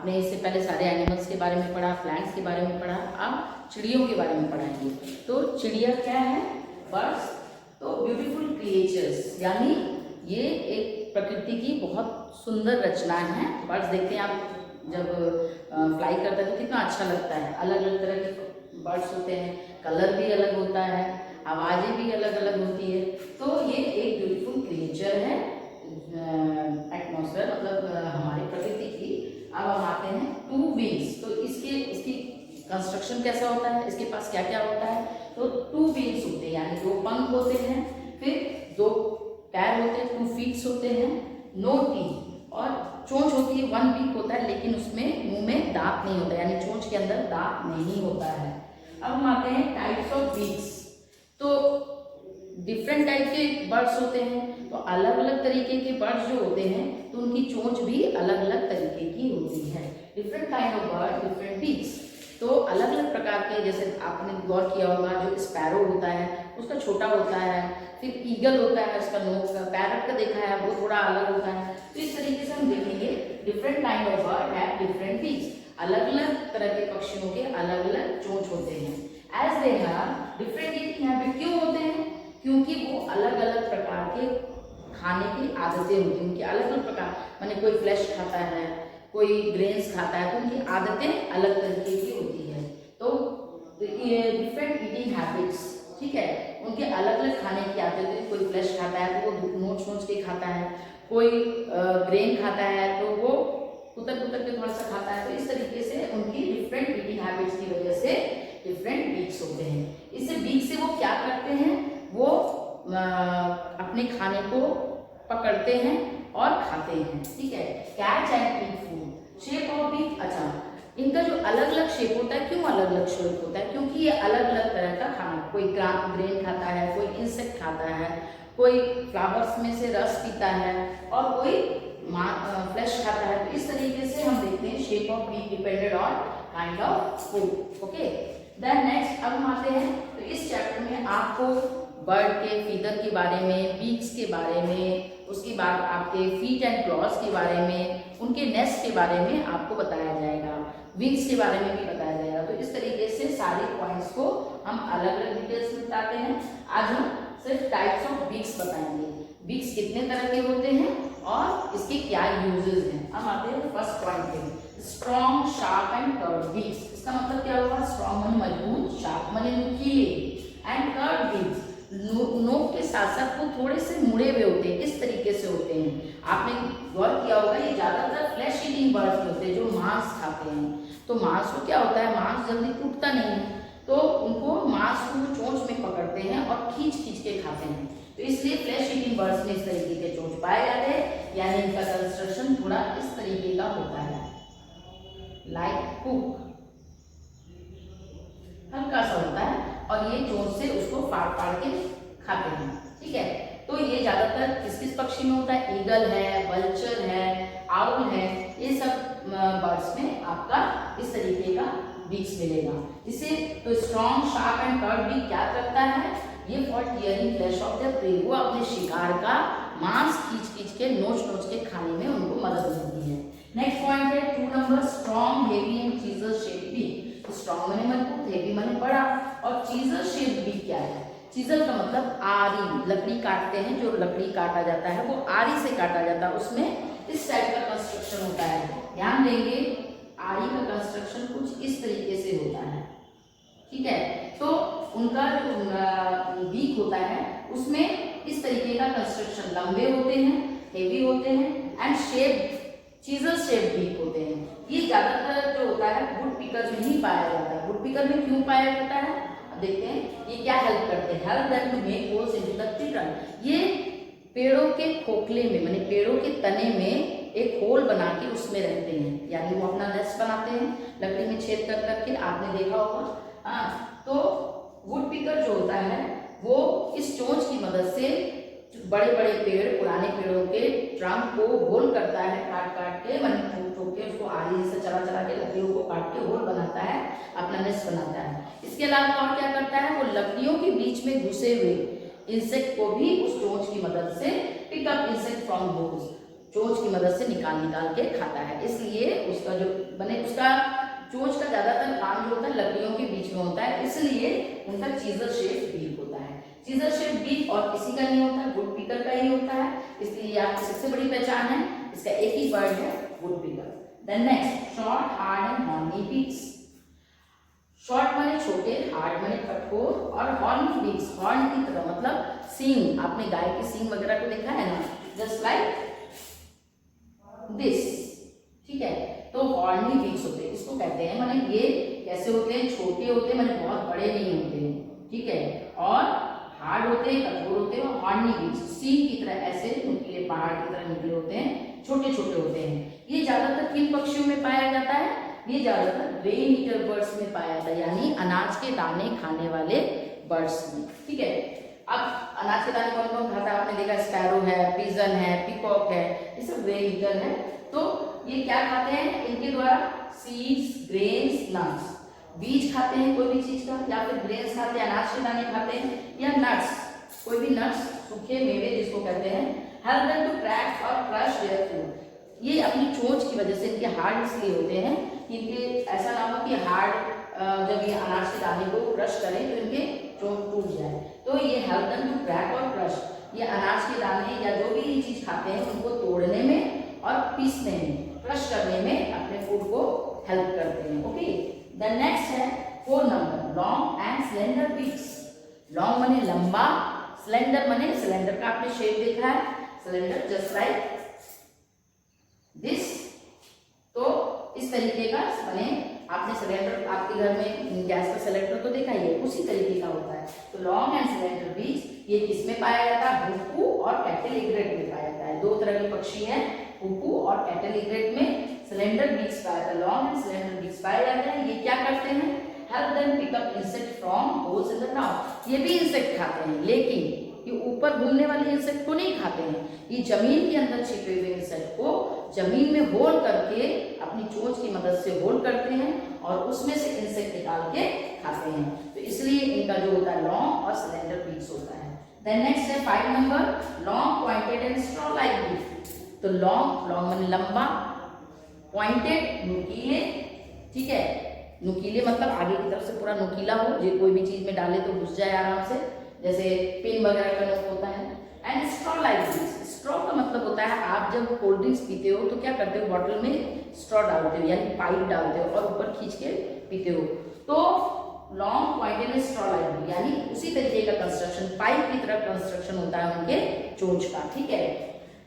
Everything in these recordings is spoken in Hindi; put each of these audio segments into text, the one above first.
आपने इससे पहले सारे एनिमल्स के बारे में पढ़ा, प्लांट्स के बारे में पढ़ा, अब चिड़ियों के बारे में पढ़ाएंगे। तो चिड़िया क्या है? बर्ड्स। तो ब्यूटीफुल क्रिएचर्स, यानी ये एक प्रकृति की बहुत सुंदर रचनाएं हैं। बर्ड्स देखते हैं आप जब फ्लाई करता है तो कितना अच्छा लगता है। अलग अलग तरह के बर्ड्स होते हैं, कलर भी अलग होता है, आवाज़ें भी अलग अलग होती है। तो ये एक ब्यूटीफुल क्रिएचर है एटमॉस्फेयर, मतलब हमारी प्रकृति की। अब हम आते हैं टू विंग्स। तो इसकी कंस्ट्रक्शन कैसा होता है, इसके पास क्या क्या होता है? तो टू विंग्स होते हैं, यानी दो पंख होते हैं, फिर दो पैर होते हैं, 2 फीट्स होते हैं, नो टीथ, और चोंच होती है, 1 बीक होता है, लेकिन उसमें मुंह में दांत नहीं होता, यानी चोंच के अंदर दांत नहीं होता है। अब हम आते हैं टाइप्स ऑफ बीक्स। तो डिफरेंट टाइप के बर्ड्स होते हैं, तो अलग अलग तरीके के बर्ड्स जो होते हैं तो उनकी चोंच भी अलग अलग तरीके की होती है। Different kind of bird, different beaks. तो अलग अलग प्रकार के, जैसे आपने गौर किया होगा, जो स्पैरो होता है उसका छोटा होता है, फिर ईगल होता है उसका नोक, पैरट का देखा है वो थोड़ा अलग होता है। तो इस तरीके से हम देखेंगे different kind of bird have different beaks. अलग अलग तरह के पक्षियों के अलग अलग चोंच होते हैं। As they have different eating habit. क्यों होते हैं? क्योंकि वो अलग अलग प्रकार के खाने की आदतें होती हैं, उनकी अलग अलग प्रकार, माने कोई फ्लैश खाता है, कोई ग्रेन्स खाता है, तो उनकी आदतें अलग तरीके की होती है। तो ये डिफरेंट ईटिंग हैबिट्स, ठीक है, उनके अलग अलग खाने की आदतें। कोई फ्लैश खाता है तो वो नोच नोच के खाता है, कोई ग्रेन खाता है तो वो कुतर कुतर के थोड़ा सा खाता है। तो इस तरीके से उनकी डिफरेंट ईटिंग हैबिट्स की वजह से डिफरेंट बीक्स होते हैं। इससे बीक से वो क्या करते हैं? वो अपने खाने को पकड़ते हैं और खाते हैं, ठीक है। Catch and eat food. Shape of beak, अच्छा, इनका जो अलग अलग शेप होता है, क्यों अलग अलग शेप होता है? क्योंकि ये अलग अलग तरह का खाना, कोई ग्रेन खाता है, कोई इंसेक्ट खाता है, कोई फ्लावर्स में से रस पीता है, और कोई फ्लैश खाता है। तो इस तरीके से हम देखते हैं shape of beak depended on kind of food. Okay, then next अब हम आते हैं, तो इस चैप्टर में आपको बर्ड के फीदर के बारे में, बीक्स के बारे में, उसके बाद आपके फीट एंड क्लॉज के बारे में, उनके नेस्ट के बारे में आपको बताया जाएगा, विंग्स के बारे में भी बताया जाएगा। तो इस तरीके से सारे पॉइंट्स को हम अलग अलग डिटेल्स में बताते हैं। आज हम सिर्फ टाइप्स ऑफ बीक्स बताएंगे, बीक्स कितने तरह के होते हैं और इसके क्या यूजेस हैं। अब आते हैं फर्स्ट पॉइंट पे, strong, sharp and curve beaks. इसका मतलब क्या होगा? स्ट्रॉन्ग माने मजबूत, शार्प माने नुकीले, एंड कर्व बीक्स, नोक के साथ साथ वो थोड़े से मुड़े हुए होते हैं, इस तरीके से होते हैं। आपने गौर किया होगा ये ज्यादातर फ्लैश ईटिंग बर्ड्स होते हैं जो मांस खाते हैं। तो मांस को क्या होता है, मांस जल्दी टूटता नहीं है, तो उनको मांस को चोंच में पकड़ते हैं और खींच खींच के खाते हैं। तो इसलिए फ्लैश ईटिंग बर्ड्स में इस तरीके के चोंच पाए जाते हैं, यानी इनका कंस्ट्रक्शन थोड़ा इस तरीके का होता है, लाइक हुक, हल्का सा होता है, और ये चोंच से उसको फाड़ फाड़ के खाते हैं, ठीक है। तो ये ज्यादातर किस किस पक्षी में होता है? ईगल है, वल्चर है, आउल है, ये सब बर्ड्स में आपका इस तरीके का बीक्स मिलेगा। इसे तो strong, sharp and curve beak क्या करता है? ये for tearing flesh of the prey, वो अपने शिकार का मांस खींच खींच के, नोच नोच के खाने में उनको मदद मिलती है। नेक्स्ट पॉइंट है 2 number, strong, heavy and chisel shape beak. Strong माने मजबूत, हेवी माने बड़ा, और चीजर शेप बीक क्या है? चीजल का मतलब आरी, लकड़ी काटते हैं, जो लकड़ी काटा जाता है वो आरी से काटा जाता है, उसमें इस टाइप का कंस्ट्रक्शन होता है। ध्यान देंगे, आरी का कंस्ट्रक्शन कुछ इस तरीके से होता है, ठीक है। तो उनका जो बीक होता है उसमें इस तरीके का कंस्ट्रक्शन, लंबे होते हैं, हेवी होते हैं, and shape chisel shape beak होते हैं। ये ज्यादातर जो होता है वुड पिकर में ही पाया जाता है। वुड पिकर में क्यों पाया जाता है? देखते हैं ये क्या हेल्प करते हैं। Help them to make holes into the tree trunk. ये पेड़ों के खोखले में, माने पेड़ों के तने में एक होल बना के उसमें रहते हैं, यानी वो अपना नेस्ट बनाते हैं लकड़ी में छेद कर करके, आपने देखा होगा। तो वुड पिकर जो होता है वो इस चोंच की मदद से बड़े बड़े पेड़, पुराने पेड़ों के ट्रंक को होल करता है, काट काट के, ठोक ठोक के, उसको आरी से चला चला के लकड़ियों को काट के होल बनाता है, अपना नेस्ट बनाता है। इसके अलावा और क्या करता है? वो लकड़ियों के बीच में घुसे हुए इंसेक्ट को भी उस चोंच की मदद से pick up insect from holes, चोंच की मदद से निकाल निकाल के खाता है। इसलिए उसका जो उसका चोंच का ज्यादातर काम जो होता है लकड़ियों के बीच में होता है, इसलिए उनका चीजर शेप बीक होता है। चीजर शेप बीक और किसी का नहीं होता, वुड पीकर का ही होता है, इसलिए आपकी सबसे बड़ी पहचान है। इसका एक ही वर्ड है, woodpecker. Then next, short hard and horny beaks. Short माने छोटे, हार्ड माने कठोर, और हॉर्नी बीक्स हॉर्न की तरह, मतलब सींग। आपने गाय के सींग वगैरह को देखा है ना, जस्ट लाइक दिस, ठीक है। तो हॉर्नी बीक्स होते हैं, इसको कहते हैं, माने ये कैसे होते हैं, छोटे होते हैं, माने बहुत बड़े नहीं होते हैं, ठीक है, और हार्ड होते हैं, कठोर होते हैं। और हॉर्नी बीक्स सींग की तरह ऐसे नुकीले पहाड़ की तरह निकले होते हैं, छोटे छोटे होते हैं। ये ज्यादातर किन पक्षियों में पाया जाता है, ये ज्यादातर ग्रेन ईटर बर्ड्स में पाया जाता है, यानी अनाज के दाने खाने वाले बर्ड्स में, ठीक है। अब अनाज के दाने कौन कौन खाता है, आपने देखा स्पैरो है, पिजन है, पीकॉक है, ये सब ग्रेन ईटर है। तो ये क्या खाते हैं, इनके द्वारा सीड्स, ग्रेन्स, नट्स, बीज खाते हैं कोई भी चीज का, या फिर ग्रेन्स खाते हैं, अनाज के दाने खाते हैं, या नट्स, कोई भी नट्स, सूखे मेवे जिसको कहते हैं। हेल्प देम टू क्रैक और क्रश देयर फूड। ये अपनी चोंच की वजह से इनके हार्ड इसलिए होते हैं कि इनके ऐसा ना हो कि हार्ड जब ये अनाज के दाने को क्रश करें तो इनके चोंच टूट जाए। तो ये हेल्प देम टू क्रैक और क्रश, ये अनाज के दाने या जो भी ये चीज खाते हैं उनको तोड़ने में और पीसने में, क्रश करने में अपने फूड को हेल्प करते हैं। ओके, द नेक्स्ट है 4 number, long and slender beaks. Long माने लंबा, स्लेंडर माने सिलेंडर का आपने शेप देखा है, सिलेंडर जस्ट लाइक दिस। तो इस तरीके का बने, आपने सिलेंडर आपके घर में गैस का सिलेंडर तो देखा ही है, उसी तरीके का होता है। तो लॉन्ग एंड सिलेंडर बीक्स ये किसमें पाया जाता है, हुक्कू और कैटल इग्रेट में पाया जाता है। दो तरह के पक्षी हैं, हुक्कू और कैटल इग्रेट में सिलेंडर बीक्स पाया जाता है, लॉन्ग एंड सिलेंडर बीक्स पाए जाते हैं। ये क्या करते हैं, help them pick up insect from holes in the ground. ये भी इंसेक्ट खाते हैं, लेकिन ये ऊपर घूमने वाले इंसेक्ट को नहीं खाते हैं, ये जमीन के अंदर छिपे हुए इंसेक्ट को जमीन में होल करके अपनी चोंच की मदद से होल करते हैं और उसमें से इंसेक्ट निकाल के खाते हैं। तो इसलिए इनका जो होता है लॉन्ग और सिलेंडर बीक्स होता है। देन नेक्स्ट है 5 number, long pointed and straw like beak. तो लॉन्ग, लॉन्ग माने लंबा, पॉइंटेड नुकीले, ठीक है, नुकीले मतलब आगे की तरफ से पूरा नुकीला हो, जो कोई भी चीज में डाले तो घुस जाए आराम से, जैसे पेन वगैरह का नोक होता है। And straw like beaks, straw का मतलब होता है आप जब कोल्ड ड्रिंक्स पीते हो तो क्या करते हो, बॉटल में स्ट्रॉ डालते हो, यानी पाइप डालते हो और ऊपर खींच के पीते हो। तो लॉन्ग पॉइंटेड स्ट्रॉ लाइक, यानी उसी तरीके का कंस्ट्रक्शन, पाइप की तरह कंस्ट्रक्शन होता है उनके चोंच का, ठीक है।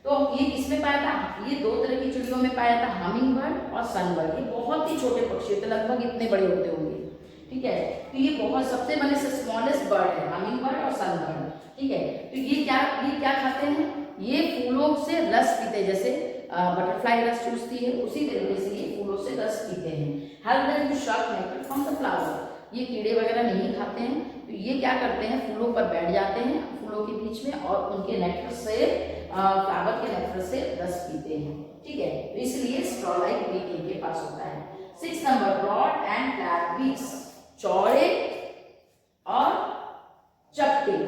तो ये किसमें पाया था, ये दो तरह की चिड़ियों में पाया था, हमिंग बर्ड और सनबर्ड। ये बहुत ही छोटे पक्षी होते, लगभग इतने बड़े होते होंगे, ठीक है। तो ये बहुत सबसे बड़े से स्मॉलेस्ट बर्ड है, हमिंग बर्ड और सनबर्ड, ठीक है। तो ये क्या खाते हैं, ये फूलों से रस पीते हैं, जैसे बटरफ्लाई रस चूसती है उसी तरीके से ये फूलों से रस पीते हैं। हेल्प देम टू शक नेक्टर फ्रॉम द फ्लावर। ये कीड़े वगैरह नहीं खाते हैं, तो ये क्या करते हैं, फूलों पर बैठ जाते हैं, फूलों के बीच में, और उनके नेक्टर से, फ्लावर के नेक्टर से रस पीते हैं, ठीक है। तो इसलिए स्ट्रॉ लाइक बीक इनके पास होता है। 6 number, broad and flat beaks. चौड़े और चपटे,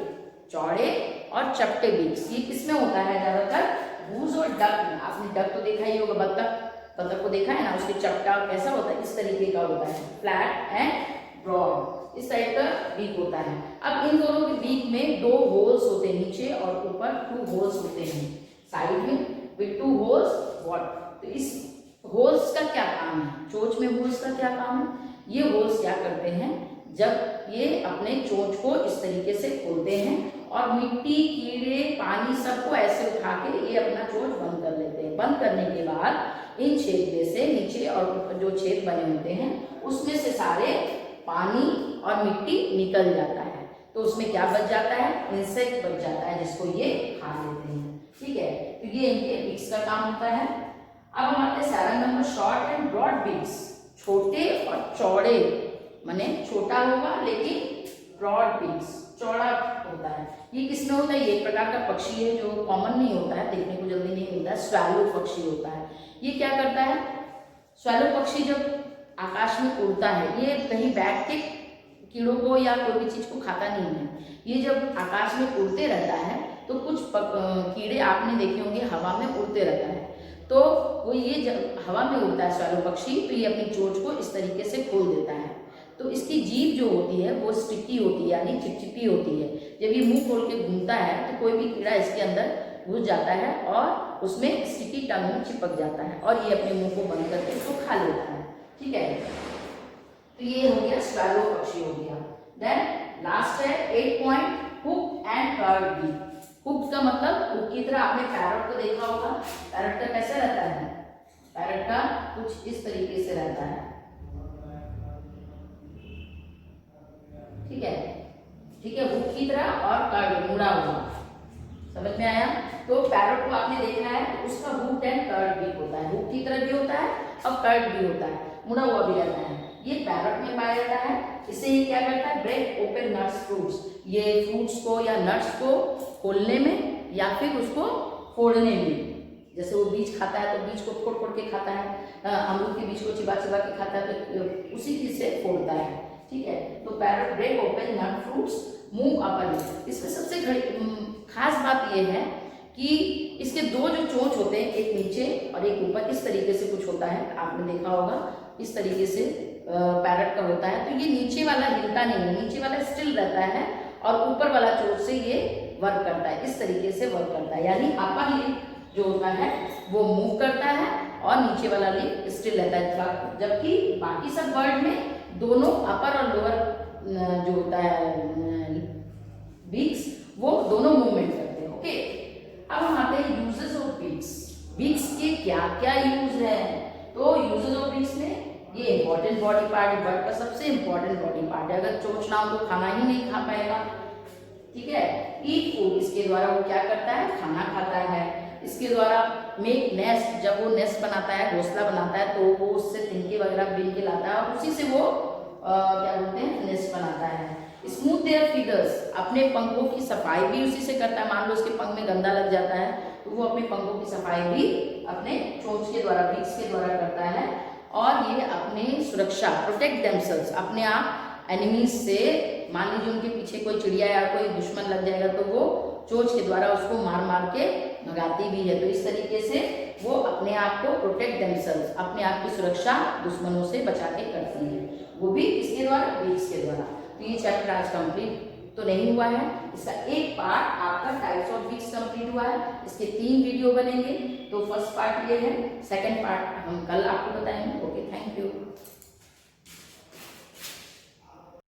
चौड़े और चपटे बीक्स, ये किसमें होता है ज्यादातर, गूज और डक में। आपने डक तो देखा ही होगा, बतख को देखा है ना, उसके चपटा कैसा होता है, इस तरीके का होता है, फ्लैट एंड ब्रॉड, इस टाइप का बीक होता है। अब इन दोनों के बीक में 2 होल्स होते हैं, नीचे और ऊपर 2 होल्स होते हैं साइड में, विद 2 होल्स व्हाट। तो इस होल्स का क्या काम है, चोंच में होल्स का क्या काम है, ये होल्स क्या करते हैं, जब ये अपने चोंच को इस तरीके से खोलते हैं और मिट्टी, कीड़े, पानी सबको ऐसे उठा के ये अपना चोंच बंद कर लेते हैं। बंद करने के बाद इन छेद में से, नीचे और ऊपर जो छेद बने होते हैं उसमें से सारे पानी और मिट्टी निकल जाता है। तो उसमें क्या बच जाता है, इंसेक्ट बच जाता है, जिसको ये खा लेते हैं, ठीक है। तो ये इनके बीक्स का काम होता है। अब हम आते हैं 7 number, short and broad beaks. छोटे और चौड़े, माने छोटा होगा लेकिन ब्रॉड बीक्स, चौड़ा होता है। ये किसमें होता है, ये एक प्रकार का पक्षी है जो कॉमन नहीं होता है, देखने को जल्दी नहीं मिलता है, स्वैलो पक्षी होता है। ये क्या करता है, स्वैलो पक्षी जब आकाश में उड़ता है, ये कहीं बैठ के कीड़ों को या कोई भी चीज को खाता नहीं है, ये जब आकाश में उड़ते रहता है तो कुछ कीड़े आपने देखे होंगे हवा में उड़ते रहता है, तो वो ये जब हवा में उड़ता है स्वैलो पक्षी, तो ये अपनी चोंच को इस तरीके से खोल देता है। तो इसकी जीभ जो होती है वो स्टिकी होती है, यानी चिपचिपी होती है। जब ये मुंह खोल के घूमता है तो कोई भी कीड़ा इसके अंदर घुस जाता है और उसमें स्टिकी टंग में चिपक जाता है और ये अपने मुंह को बंद करके उसको खा लेता है। ठीक है, तो ये हो गया स्वैलो पक्षी हो गया। देन लास्ट है 8 point, hook and curved beak. Hook का मतलब हुक की तरह आपने पैरट को देखा होगा। पैरट का कैसा रहता है? पैरट का कुछ इस तरीके से रहता है। ठीक है, ठीक है, हुक की तरह और कर्व्ड, मुड़ा हुआ। समझ में आया? तो पैरट को आपने देखा है तो उसका हुक एंड कर्व्ड बीक होता है। हुक की तरह भी होता है और कर्व्ड भी होता है, मुड़ा हुआ भी रहता है। ये पैरट में पाया जाता है। इससे ये क्या करता है? Break open nuts fruits. ये फ्रूट्स को या नट्स को खोलने में या फिर उसको फोड़ने में, जैसे वो बीज खाता है तो बीज को फोड़ फोड़ के खाता है, अमरूद के बीज को चिबा चिबा के खाता है, तो उसी चीज से फोड़ता है। ठीक है, तो पैरट ब्रेक ओपन नट फ्रूट्स मूव अपर। इसमें सबसे खास बात यह है कि इसके दो जो चोंच होते हैं, एक नीचे और एक ऊपर, इस तरीके से कुछ होता है, आपने देखा होगा इस तरीके से पैरट का होता है। तो ये नीचे वाला हिलता नहीं है, नीचे वाला स्टिल रहता है और ऊपर वाला चोंच से ये वर्क करता है, इस तरीके से वर्क करता है। यानी अपर लिप जो होता है वो मूव करता है और नीचे वाला लिप स्टिल रहता है, जबकि बाकी सब बर्ड में दोनों अपर और लोअर जो होता है बीक्स, वो दोनों मूवमेंट करते हैं। ओके, अब हम आते हैं यूजेस ऑफ बीक्स। बीक्स के क्या क्या यूज है? तो यूजेस ऑफ बीक्स में ये इंपॉर्टेंट बॉडी पार्ट है, बर्ड का सबसे इंपॉर्टेंट बॉडी पार्ट है। अगर चोंच ना हो तो खाना ही नहीं खा पाएगा। ठीक है, ईट फूड, इसके द्वारा वो क्या करता है? खाना खाता है। इसके द्वारा मेक नेस्ट, जब वो नेस्ट बनाता है, घोंसला बनाता है, तो वो उससे तिनके वगैरह बिन के लाता है और उसी से वो क्या बोलते हैं? नेस्ट बनाता है। स्मूथ देयर फीदर्स, अपने पंखों की सफाई भी उसी से करता है। मान लो उसके पंख में गंदा लग जाता है तो वो अपने पंखों की सफाई भी अपने चोंच के द्वारा, बीक्स के द्वारा करता है। और ये अपनी सुरक्षा, प्रोटेक्ट देमसेल्व्स, अपने आप एनिमीज से, मान लीजिए उनके पीछे कोई चिड़िया या कोई दुश्मन लग जाएगा तो वो चोंच के द्वारा उसको मार मार के भगाती भी है। तो इस तरीके से वो अपने आप को प्रोटेक्ट देमसेल्व्स, अपने आप की सुरक्षा दुश्मनों से बचा के करती है, वो भी इसके द्वारा, बीक्स के द्वारा। तो ये चैप्टर आज कंप्लीट तो नहीं हुआ है, इसका एक पार्ट आपका टाइप्स ऑफ बीक्स कंप्लीट हुआ है। इसके 3 वीडियो बनेंगे, तो फर्स्ट पार्ट ये है, सेकंड पार्ट हम कल आपको बताएंगे। Okay, thank you.